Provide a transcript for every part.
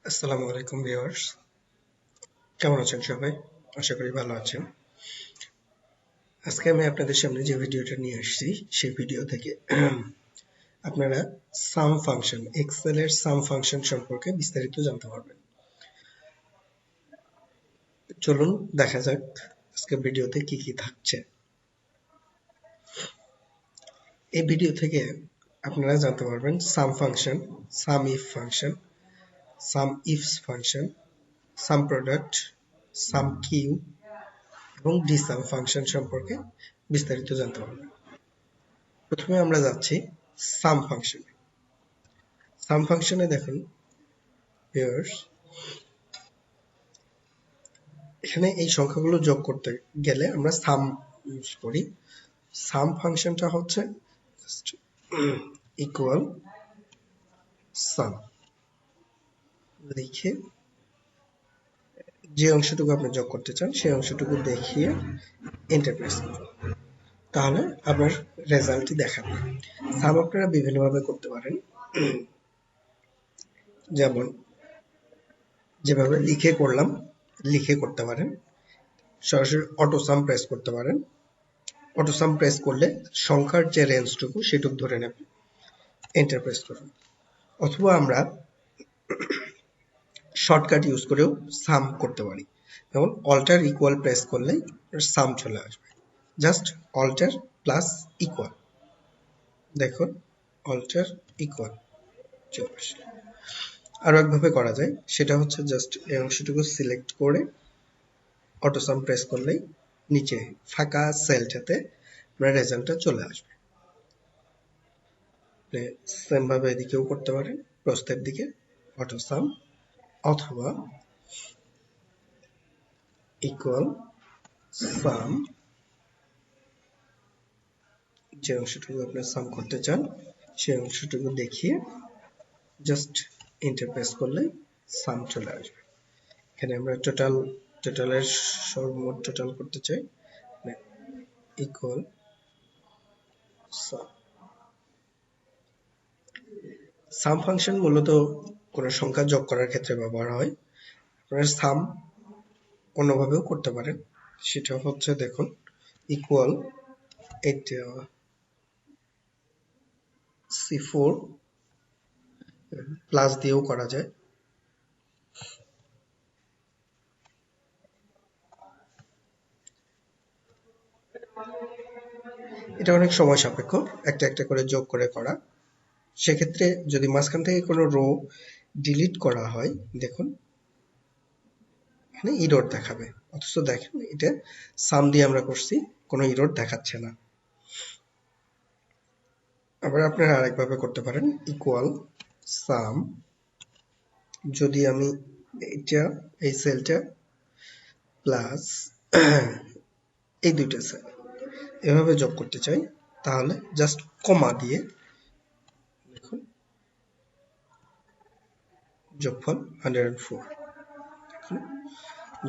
আসসালামু আলাইকুম ভিউয়ার্স, কেমন আছেন সবাই? আশা করি ভালো আছেন। আজকে আমি আপনাদের সামনে যে ভিডিওটা নিয়ে আসছি সেই ভিডিও থেকে আপনারা সাম ফাংশন, এক্সেল এর সাম ফাংশন সম্পর্কে বিস্তারিত জানতে পারবেন। চলুন দেখা যাক আজকে ভিডিওতে কি কি থাকছে। এই ভিডিও থেকে আপনারা জানতে পারবেন sum function, SUMIF function, SUMIFS function, SUMPRODUCT, SUMSQ এবং DSUM ফাংশন সম্পর্কে বিস্তারিত জানতে পারবেন। প্রথমে আমরা যাচ্ছি সাম ফাংশনে। সাম ফাংশনে দেখুন ভিউয়ার্স, এখানে এই সংখ্যাগুলো যোগ করতে গেলে আমরা সাম ইউজ করি। সাম ফাংশনটা হচ্ছে ইকুয়াল সাম লিখে যে অংশটুকু আপনি যোগ করতে চান সেই অংশটুকু দেখিয়ে এন্টার প্রেস করুন, তাহলে আপনার রেজাল্টটি দেখাবে। সাম আপনারা বিভিন্নভাবে করতে পারেন, যেমন যেভাবে লিখে করতে পারেন, সরাসরি অটোসাম প্রেস করতে পারেন। অটোসাম প্রেস করলে সংখ্যার যে রেঞ্জটুকু সেটুকু ধরে নেবে, এন্টার প্রেস করুন। অথবা আমরা শর্টকাট ইউজ করেও সাম করতে পারি, যেমন অল্টার ইকুয়াল প্রেস করলেই সাম চলে আসবে। জাস্ট অল্টার প্লাস ইকুয়াল, দেখুন অল্টার ইকুয়াল চলে আসবে। আরো একভাবে করা যায়, সেটা হচ্ছে জাস্ট এই অংশটুকু সিলেক্ট করে অটোসাম প্রেস করলেই নিচে ফাঁকা সেলটাতে আপনার রেজাল্টটা চলে আসবে। সেম ভাবে এদিকেও করতে পারেন, প্রস্থের দিকে অটোসাম অথবা ইকুয়াল সাম, যে অংশটুকু আপনি সাম করতে চান সেই অংশটুকু দেখিয়ে জাস্ট এন্টার প্রেস করলে সাম চলে আসবে। এখানে আমরা টোটালের সর্বমোট টোটাল করতে চাই, ইকুয়াল সাম। সাম ফাংশন মূলত কোনো সংখ্যা যোগ করার ক্ষেত্রে ব্যবহার হয়। আপনারা সাম অন্যভাবেও করতে পারেন, সেটা হচ্ছে দেখুন ইকুয়াল C4 প্লাস দিয়েও করা যায়। এটা অনেক সময় সাপেক্ষ, একটা একটা করে যোগ করে করা। সেক্ষেত্রে যদি মাঝখান থেকে কোনো রো ডিলিট করা হয়, দেখুন এখানে ইরর দেখাবে, অথচ দেখেন এটা সাম দিয়ে আমরা করছি, কোনো ইরর দেখাচ্ছে না। আবার আপনারা আরেকভাবে করতে পারেন, ইকুয়াল সাম, যদি আমি এই সেলটা প্লাস এই দুইটা সেল এভাবে যোগ করতে চাই, তাহলে জাস্ট কমা দিয়ে দেখুন যোগফল 104,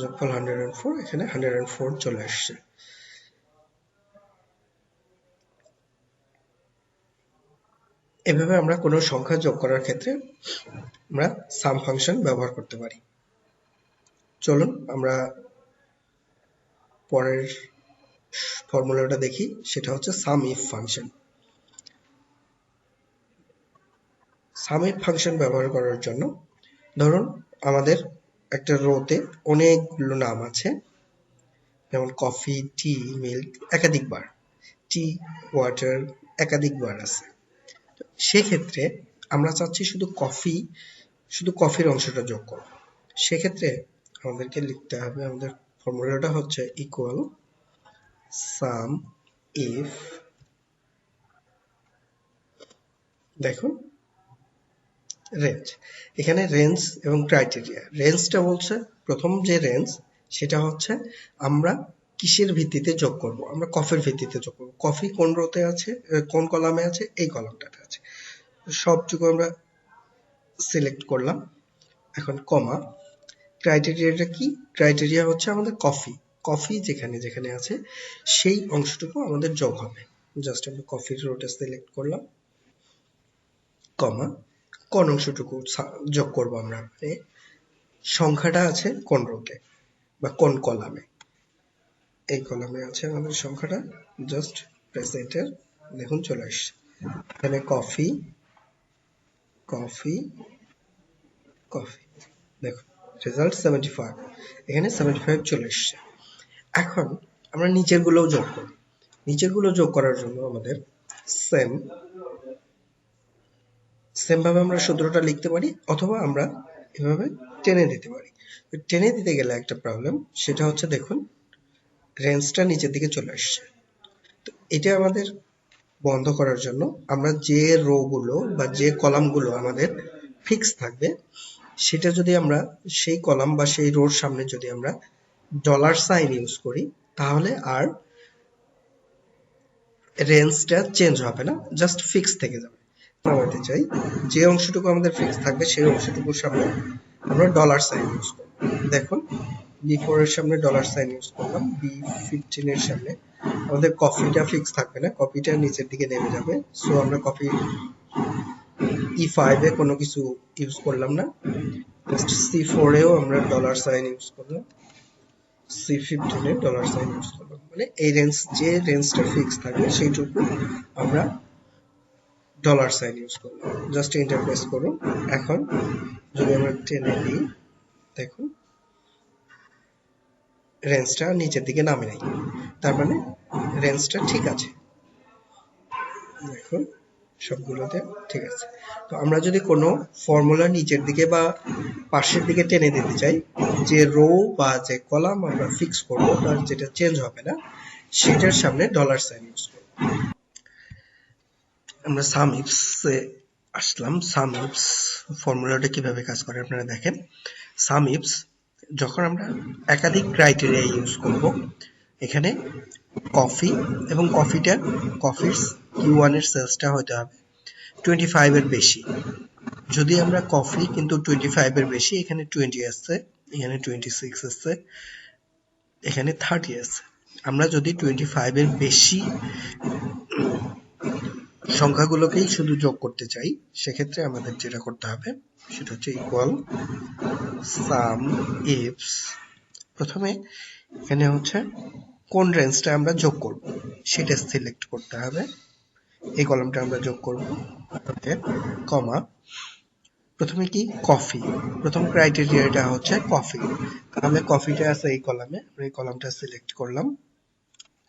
যোগফল 104, এখানে 104 চলে আসছে। এভাবে আমরা কোনো সংখ্যা যোগ করার ক্ষেত্রে আমরা সাম ফাংশন ব্যবহার করতে পারি। চলুন আমরা পরের ফর্মুলাটা দেখি, সেটা হচ্ছে SUMIF ফাংশন। SUMIF ফাংশন ব্যবহার করার জন্য ধরুন আমাদের একটা রোতে অনেকগুলো নাম আছে, যেমন কফি, টি, মিল্ক একাধিকবার, টি, ওয়াটার একাধিকবার আছে। সেক্ষেত্রে আমরা চাচ্ছি শুধু কফির অংশটা যোগ করব। সেক্ষেত্রে আমাদেরকে লিখতে হবে, আমাদের ফর্মুলাটা হচ্ছে ইকুয়াল সাম ইফ, দেখুন রেঞ্জ, এখানে রেঞ্জ এবং ক্রাইটেরিয়া। রেঞ্জটা বলছে প্রথম যে রেঞ্জ সেটা হচ্ছে আমরা কিসের ভিত্তিতে যোগ করব, আমরা কফির ভিত্তিতে যোগ করব। কফি কোন রোতে আছে, কোন কলামে আছে, এই কলামটাতে আছে, সবটুকু আমরা সিলেক্ট করলাম। এখন কমা, ক্রাইটেরিয়াটা কি? ক্রাইটেরিয়া হচ্ছে আমাদের কফি যেখানে যেখানে আছে সেই অংশটুকু আমাদের যোগ হবে। জাস্ট আমরা কফির রোটা সিলেক্ট করলাম, কমা কোন অংশটুকু যোগ করব আমরা, মানে সংখ্যাটা আছে কোন রোতে বা কোন কলামে। এই কলামে আছে আমাদের সংখ্যাটা, জাস্ট প্রেস এন্টার, দেখুন চলে আসছে। এখানে কফি কফি কফি, দেখুন রেজাল্ট 75, এখানে 75 চলে এসছে। এখন আমরা নিচের গুলোও যোগ করব। নিচের গুলো যোগ করার জন্য আমাদের সেম ভাবে আমরা সূত্রটা লিখতে পারি, অথবা আমরা এভাবে টেনে দিতে পারি। টেনে দিতে গেলে একটা প্রবলেম, সেটা হচ্ছে দেখুন রেঞ্জটা নিচের দিকে চলে আসছে। তো এটা আমাদের বন্ধ করার জন্য আমরা যে রো গুলো বা যে কলাম গুলো আমাদের ফিক্স থাকবে, সেটা যদি আমরা সেই কলাম বা সেই রোর সামনে যদি আমরা ডলার সাইন ইউজ করি, তাহলে আর রেঞ্জটা চেঞ্জ হবে না, জাস্ট ফিক্স থেকে যাবে। নামাতে চাই, যে অংশটুকু আমাদের ফিক্স থাকবে সেই অংশটুকুর সামনে আমরা ডলার সাইন ইউজ করব। দেখুন B4 এর সামনে ডলার সাইন ইউজ করলাম, B15 এর সামনে আমাদের কপিটা ফিক্স থাকবে না, কপিটা নিচের দিকে নেমে যাবে। সো আমরা কপি E5 এ কোনো কিছু ইউজ করলাম না, জাস্ট C4 এও আমরা ডলার সাইন ইউজ করলাম, C15 এ ডলার সাইন ইউজ করলাম। মানে এই রেঞ্জ, যে রেঞ্জটা ফিক্স থাকবে সেইটুকু আমরা ডলার সাইন ইউজ করলাম। জাস্ট এন্টার প্রেস করুন। এখন যদি আমরা টেনে দিই, দেখুন রেঞ্জটা নিচের দিকে নামে নাই, তার মানে রেঞ্জটা ঠিক আছে। দেখুন সবগুলোতে ঠিক আছে। তো আমরা যদি কোনো ফর্মুলা নিচের দিকে বা পাশের দিকে টেনে দিতে চাই, যে রো বা যে কলাম আমরা ফিক্স করবো বা যেটা চেঞ্জ হবে না, সেটার সামনে ডলার সাইন ইউজ করব। আমরা সামইফস এ আসলাম। সামইফস ফর্মুলাটা কিভাবে কাজ করে আপনারা দেখেন। সামইফস যখন আমরা একাধিক ক্রাইটেরিয়া ইউজ করব, এখানে কফি এবং কফির Q1 এর সেলসটা হতে হবে 25 এর বেশি। যদি আমরা কফি কিন্তু 25 এর বেশি, এখানে 20 আসছে, এখানে 26 আসছে, এখানে 30 আছে। আমরা যদি 25 এর বেশি সংখ্যাগুলোকেই শুধু যোগ করতে চাই, সেক্ষেত্রে আমাদের যেটা করতে হবে সেটা হচ্ছে ইকুয়াল সাম ইফস। প্রথমে এখানে হচ্ছে কোন রেঞ্জটা আমরা যোগ করব সেটা সিলেক্ট করতে হবে। এই কলামটা আমরা যোগ করব, কমা প্রথমে কি কফি, প্রথম ক্রাইটেরিয়াটা হচ্ছে কফি, তাহলে কফিটা আছে এই কলামে, আমরা এই কলামটা সিলেক্ট করলাম,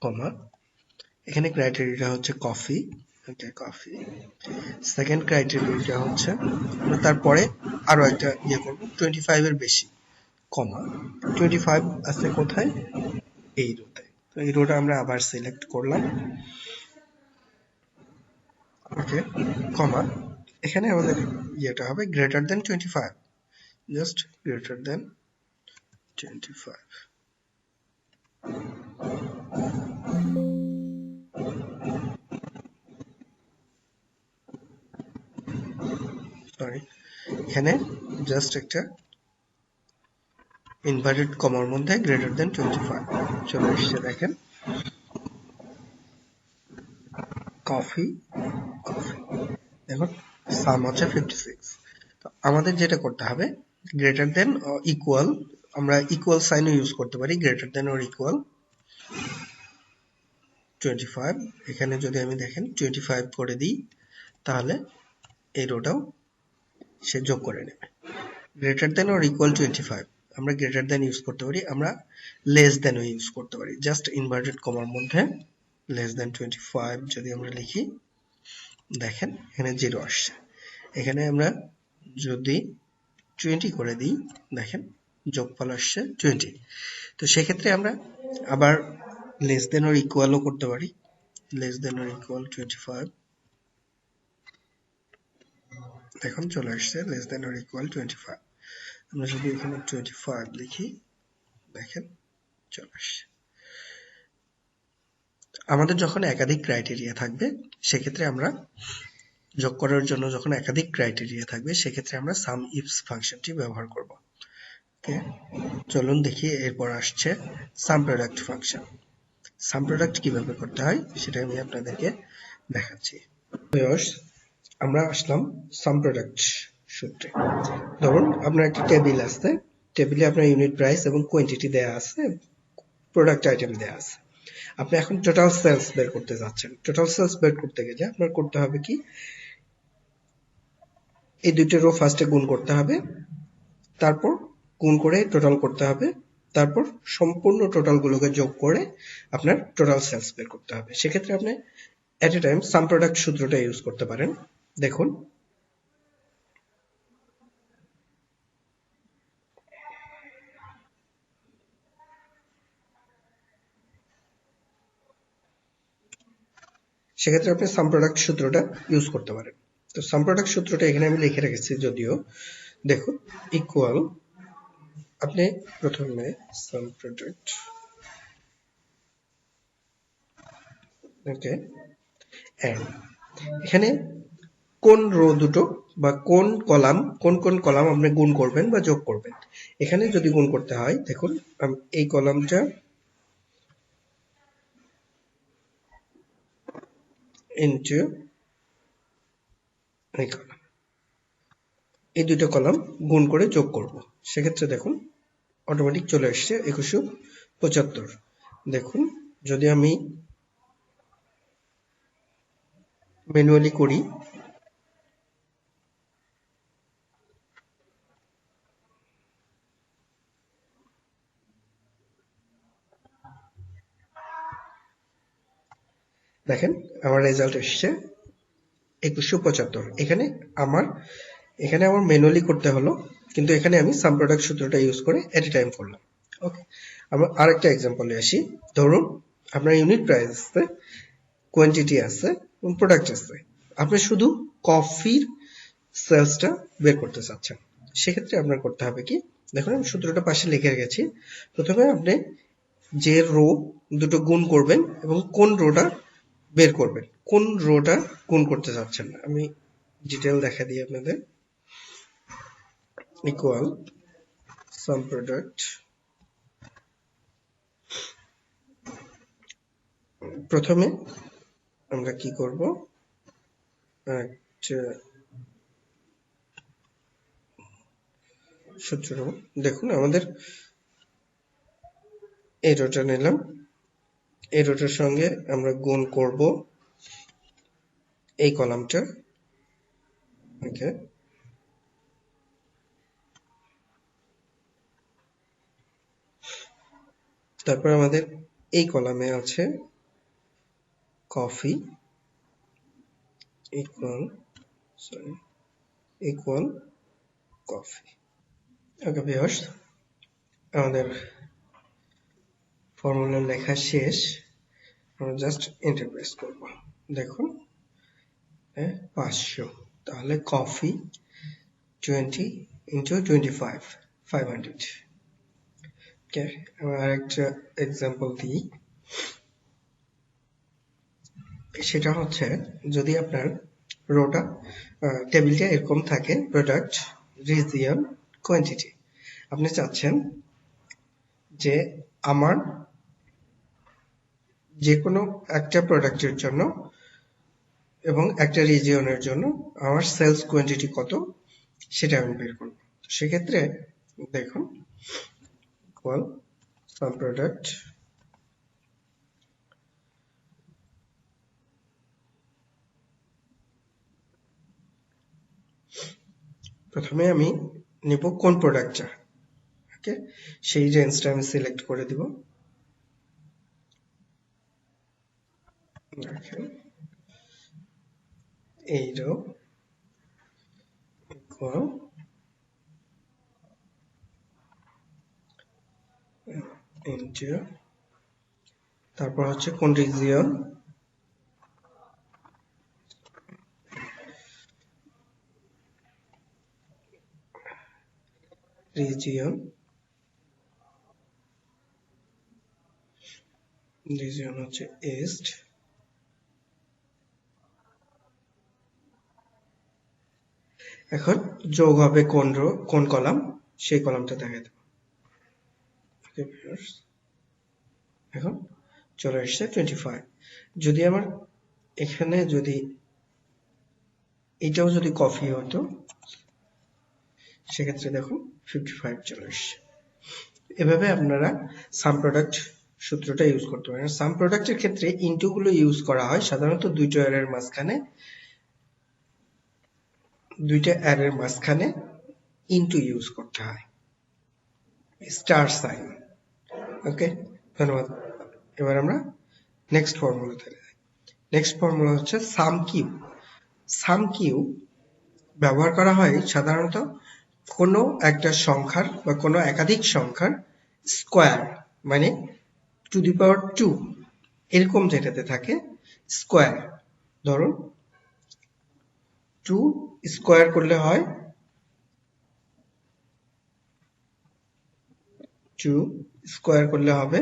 কমা এখানে ক্রাইটেরিয়াটা হচ্ছে কফি, ওকে কফি। সেকেন্ড ক্রাইটেরিয়াটা হচ্ছে আমরা তারপরে আরো একটা ইয়ে করব 25 এর বেশি, কমা 25 আছে কোথায়, এই রোতে। তো এই রোটা আমরা আবার সিলেক্ট করলাম, ওকে, কমা এখানে আমাদের ইয়েটা হবে greater than 25, just greater than 25। Sorry, এখানে জাস্ট একটা ইনভার্টেড কমার মধ্যে গ্রেটার দেন 25 চলে এসেছে। দেখেন কফি কফি, দেখুন সাম হচ্ছে 56। তো আমাদের যেটা করতে হবে গ্রেটার দেন ইকুয়াল, আমরা ইকুয়াল সাইনও ইউজ করতে পারি, গ্রেটার দেন অর ইকুয়াল 25। এখানে যদি আমি দেখেন 25 করে দিই, তাহলে এই রোটাও সে যোগ করে নেবে। গ্রেটার দেন অর ইকুয়াল 25, আমরা গ্রেটার দেন ইউজ করতে পারি, আমরা লেস দেনও ইউজ করতে পারি। জাস্ট ইনভার্টেড কমার মধ্যে লেস দেন 25 যদি আমরা লিখি, দেখেন এখানে 0 আসছে। এখানে আমরা যদি 20 করে দিই, দেখেন যোগফল আসছে 20। তো সেক্ষেত্রে আমরা আবার লেস দেন অর ইকুয়ালও করতে পারি, লেস দেন অর ইকুয়াল 25, এখন চলে আসছে লেস দেন অর ইকুয়াল 25। আমরা যদি এখানে 25 লিখি, দেখেন চলে আসছে। আমাদের যখন একাধিক ক্রাইটেরিয়া থাকবে, সেক্ষেত্রে আমরা যোগ করার জন্য যখন একাধিক ক্রাইটেরিয়া থাকবে, সেক্ষেত্রে আমরা সাম ইফস ফাংশনটি ব্যবহার করব। ওকে, চলুন দেখি এরপর আসছে সাম প্রোডাক্ট ফাংশন। সাম প্রোডাক্ট কিভাবে করতে হয় সেটা আমি আপনাদেরকে দেখাচ্ছি। আমরা আসলাম সাম প্রোডাক্ট সূত্রে। ধরুন আপনার একটা টেবিল আছে, টেবিলে আপনার ইউনিট প্রাইস এবং কোয়ান্টিটি দেয়া আছে, প্রোডাক্ট আইটেম দেয়া আছে। আপনি এখন টোটাল সেলস বের করতে যাচ্ছেন। টোটাল সেলস বের করতে গেলে আপনার করতে হবে কি, এই দুইটা রো ফার্স্টে গুণ করতে হবে, তারপর গুণ করে টোটাল করতে হবে, তারপর সম্পূর্ণ টোটাল গুলোকে যোগ করে আপনার টোটাল সেলস বের করতে হবে। সেক্ষেত্রে আপনি এট এ টাইম সাম প্রোডাক্ট সূত্রটা ইউজ করতে পারেন। দেখুন সেক্ষেত্রে আপনি সাম প্রোডাক্ট সূত্রটা ইউজ করতে পারেন। তো সাম প্রোডাক্ট সূত্রটা এখানে আমি লিখে রেখেছি যদিও। দেখুন ইকুয়াল, আপনি প্রথমে সাম প্রোডাক্ট, ওকে, এন্ড এখানে কোন রো দুটো বা কোন কলাম, কোন কলাম আপনি গুণ করবেন বা যোগ করবেন। এখানে যদি গুণ করতে হয়, দেখুন এই কলামটা ইনটু এই কলাম, এই দুটো কলাম গুণ করে যোগ করব। সেক্ষেত্রে দেখুন অটোমেটিক চলে আসছে 2175। দেখুন যদি আমি ম্যানুয়ালি করি, দেখেন আমার রেজাল্ট এসছে 2175। এখানে আমার ম্যানুয়ালি করতে হলো, কিন্তু এখানে আমি সাম প্রোডাক্ট সূত্রটা ইউজ করে এট এ টাইম করলাম। ওকে, আমরা আরেকটা এক্সাম্পলে আসি। ধরুন আপনার ইউনিট প্রাইস আছে, কোয়ান্টিটি আছে এবং প্রোডাক্ট আছে, আপনি শুধু কফির সেলসটা বের করতে চাচ্ছেন। সেক্ষেত্রে আপনার করতে হবে কি, দেখুন আমি সূত্রটা পাশে লিখে রেখেছি। প্রথমে আপনি যে রো দুটো গুণ করবেন এবং কোন রোটা বের করবেন, কোন রোটা গুণ করতে চাচ্ছেন, আমি ডিটেল দেখা দিই আপনাদের। ইকুয়াল সাম প্রোডাক্ট, প্রথমে আমরা কি করব, একটা সূত্র, দেখুন আমাদের এই রোটা নিলাম, এই রোটার সঙ্গে আমরা গুণ করব এই কলামটা। ওকে, তারপর আমাদের এই কলামে আছে coffee equal, sorry, equal coffee. Okay viewers, আমাদের ফর্মুলা লেখা শেষ, আমরা জাস্ট এন্টার প্রেস করব। দেখুন 500, তাহলে কফি 20 ইন্টু 25, 500। ওকে, আমরা আরেকটা এক্সাম্পল দিই। সেটা হচ্ছে যদি আপনার রোটা টেবিলটা এরকম থাকে, প্রোডাক্ট, রিজিয়ন, কোয়ান্টিটি, আপনি চাচ্ছেন যে আমার যে কোনো একটা প্রোডাক্টের জন্য এবং একটা রিজিয়নের জন্য আমার সেলস কোয়ান্টিটি কত সেটা আমি বের করব। সেক্ষেত্রে দেখুন ইকুয়াল সাম প্রোডাক্ট, প্রথমে আমি নিব কোন প্রোডাক্টটা, ওকে, সেই রেঞ্জটা আমি সিলেক্ট করে দিব। দেখেন এই রো ইকুয়াল ইন্টু, তারপর হচ্ছে কোন রিজিয়ন, রিজিয়ন, রিজিয়ন হচ্ছে ইস্ট, এখন যোগ হবে কোন রো, কোন কলাম, সেই কলামটা দেখা দেব। এখন চলে আসছে 25। যদি আমার এখানে যদি এটাও যদি কফি হতো সেক্ষেত্রে দেখুন 55 চলে আসছে। এভাবে আপনারা সাম প্রোডাক্ট সূত্রটা ইউজ করতে পারেন। সাম প্রোডাক্টের ক্ষেত্রে ইনটু গুলো ইউজ করা হয় সাধারণত দুইটা অ্যারের মাঝখানে ইনটু ইউজ করতে হয়, স্টার সাইন। ওকে, ধন্যবাদ। এবার আমরা নেক্সট ফর্মুলাতে যাই। নেক্সট ফর্মুলা হচ্ছে সাম কিউ। সাম কিউ ব্যবহার করা হয় সাধারণত কোনো একটা সংখ্যার বা কোনো একাধিক সংখ্যার স্কোয়ার, মানে টু দি পাওয়ার 2 এরকম যেটাতে থাকে স্কোয়ার। ধরুন 2 স্কোয়ার করলে হয় 2 স্কোয়ার করলে হবে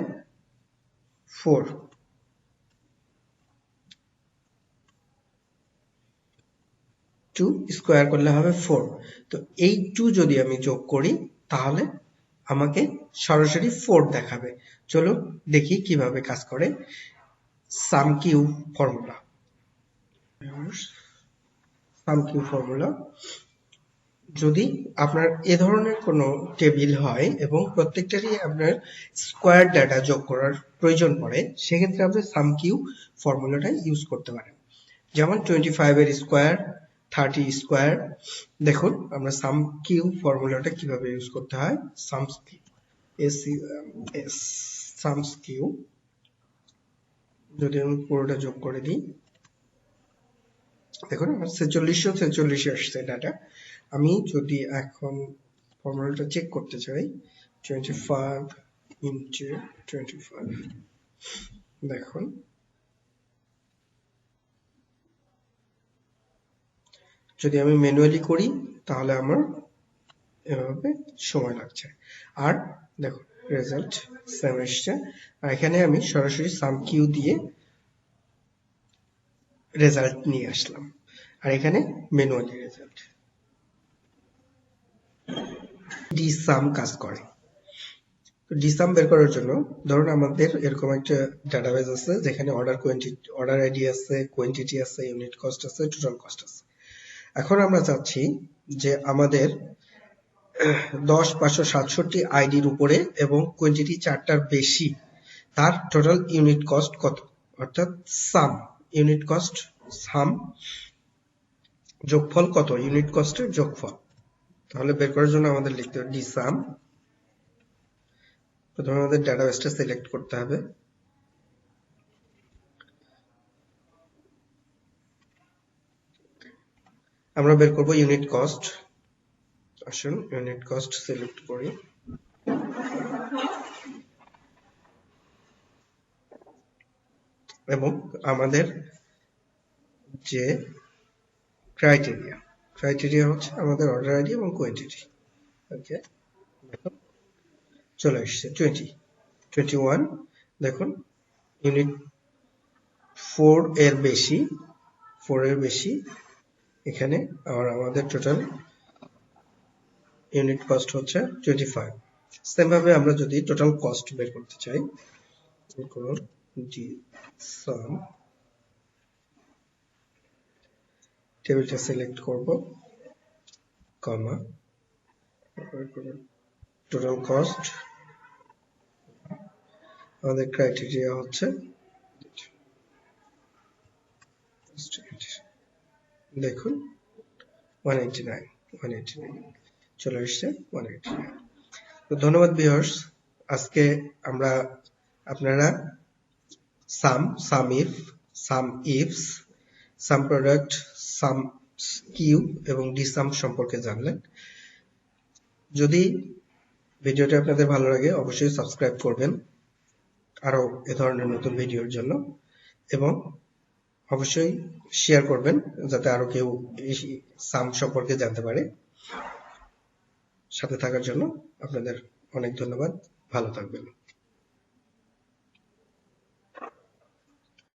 4, 2 স্কোয়ার করলে হবে 4। তো এই 2 যদি আমি যোগ করি তাহলে আমাকে সরাসরি 4 দেখাবে। চলুন দেখি কিভাবে কাজ করে সাম কিউ ফর্মুলা। সাম কিউ ফর্মুলা, যদি আপনার এ ধরনের কোনো টেবিল হয় এবং প্রত্যেকটারই আপনার স্কোয়ার ডাটা যোগ করার প্রয়োজন পড়ে, সেক্ষেত্রে আপনি সাম কিউ ফর্মুলাটা ইউজ করতে পারেন। যেমন 25 এর স্কোয়ার, 30 স্কোয়ার। দেখুন আমরা সাম কিউ ফর্মুলাটা কিভাবে ইউজ করতে হয়। সামস্কিউ যদি আমি পুরোটা যোগ করে দিই, দেখুন আমার 46 আসছে ডাটা। আমি যদি এখন ফর্মুলাটা চেক করতে চাই, 25 into 25, দেখুন যদি আমি ম্যানুয়ালি করি তাহলে আমার এভাবে সময় লাগছে। আর দেখুন রেজাল্ট সেম আসছে। আর এখানে আমি সরাসরি সাম কিউ দিয়ে রেজাল্ট নিয়ে আসলাম, আর এখানে ম্যানুয়ালি রেজাল্ট। ডিসাম কাজ করে। ডিসাম বের করার জন্য ধরুন আমাদের এরকম একটা ডাটাবেস আছে যেখানে অর্ডার আইডি আছে, কোয়ান্টিটি আছে, ইউনিট কস্ট আছে, টোটাল কস্ট আছে। এখন আমরা চাচ্ছি যে আমাদের 10,567 আইডির উপরে এবং কোয়ান্টিটি 4টার বেশি, তার টোটাল ইউনিট কস্ট কত, অর্থাৎ সাম ইউনিট কস্ট, সাম যোগফল কত, ইউনিট কস্টের যোগফল। তাহলে বের করার জন্য আমাদের লিখতে হবে ডিসাম। প্রথমে আমাদের ডাটাবেসটা সিলেক্ট করতে হবে। আমরা বের করব ইউনিট কস্ট। আসুন ইউনিট কস্ট সিলেক্ট করি। এবং আমাদের যে ক্রাইটেরিয়া হচ্ছে আমাদের অর্ডার আইডি এবং কোয়ান্টিটি। ওকে, চলে আসছে 21। দেখুন ইউনিট 4 এর বেশি এখানে। আর আমাদের টোটাল ইউনিট কস্ট হচ্ছে 25। সেম ভাবে আমরা যদি টোটাল কস্ট বের করতে চাই, করুন DSUM, টেবিলটা সিলেক্ট করব, কমা, টোটাল কস্ট, আমাদের ক্রাইটেরিয়া হচ্ছে দেখুন 189 চলে আসছে 189। তো ধন্যবাদ ভিউয়ার্স, আজকে আপনারা SUMIF, SUMIFS, SUMPRODUCT, SUMSQ এবং DSUM সম্পর্কে জানলেন। যদি ভিডিওটি আপনাদের ভালো লাগে অবশ্যই সাবস্ক্রাইব করবেন আরো এ ধরনের নতুন ভিডিওর জন্য, এবং অবশ্যই শেয়ার করবেন যাতে আরো কেউ এই সাম সম্পর্কে জানতে পারে। সাথে থাকার জন্য আপনাদের অনেক ধন্যবাদ, ভালো থাকবেন।